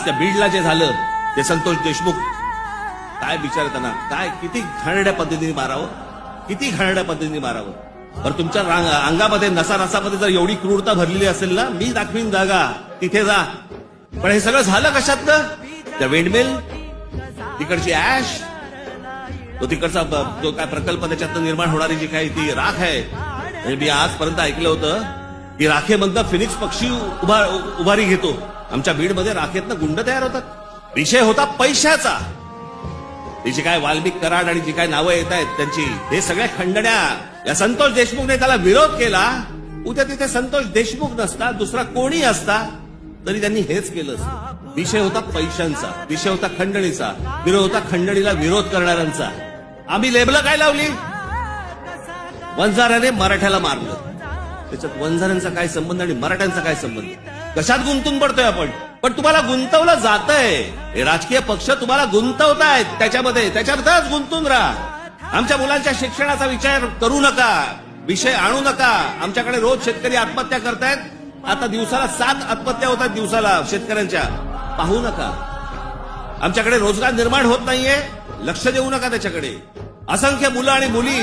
आज त्या बीडला जे झालं ते संतोष देशमुख काय बिचारे त्यांना काय किती घाणेरड्या पद्धतीने मारावं, किती घाणेरड्या पद्धतीने मारावं. बरं तुमच्या अंगामध्ये नसामध्ये जर एवढी क्रूरता भरलेली असेल ना, मी दाखवीन जागा, तिथे जा. पण हे सगळं झालं कशातनं? त्या विंडमिल, तिकडची ऍश, तो तिकडचा जो काय प्रकल्प त्याच्यातनं निर्माण होणारी जी काही ती राख आहे. म्हणजे मी आजपर्यंत ऐकलं होतं की राखेमधनं फिनिक्स पक्षी उभारी घेतो. आमच्या बीडमध्ये राखेतनं गुंड तयार होतात. विषय होता पैशाचा. जी काय वाल्मिक कराड आणि जी काय नावं येत आहेत त्यांची, हे सगळ्या खंडण्या या संतोष देशमुखने त्याला विरोध केला. उद्या तिथे संतोष देशमुख नसता, दुसरा कोणी असता तरी त्यांनी हेच केलं. विषय होता पैशांचा, विषय होता खंडणीचा, विरोध होता खंडणीला विरोध करणाऱ्यांचा. आम्ही लेबलं काय लावली? वंजाऱ्याने मराठ्याला मारलं. त्याच्यात वंजाऱ्यांचा काय संबंध आणि मराठ्यांचा काय संबंध? कशात गुंतून पडतोय आपण? पण तुम्हाला गुंतवलं जातंय. हे राजकीय पक्ष तुम्हाला गुंतवतायत त्याच्यातच गुंतून राहा. आमच्या मुलांच्या शिक्षणाचा विचार करू नका, विषय आणू नका. आमच्याकडे रोज शेतकरी आत्महत्या करतायत. आता दिवसाला 7 आत्महत्या होतात दिवसाला शेतकऱ्यांच्या. पाहू नका. आमच्याकडे रोजगार निर्माण होत नाहीये, लक्ष देऊ नका त्याच्याकडे. असंख्य मुलं आणि मुली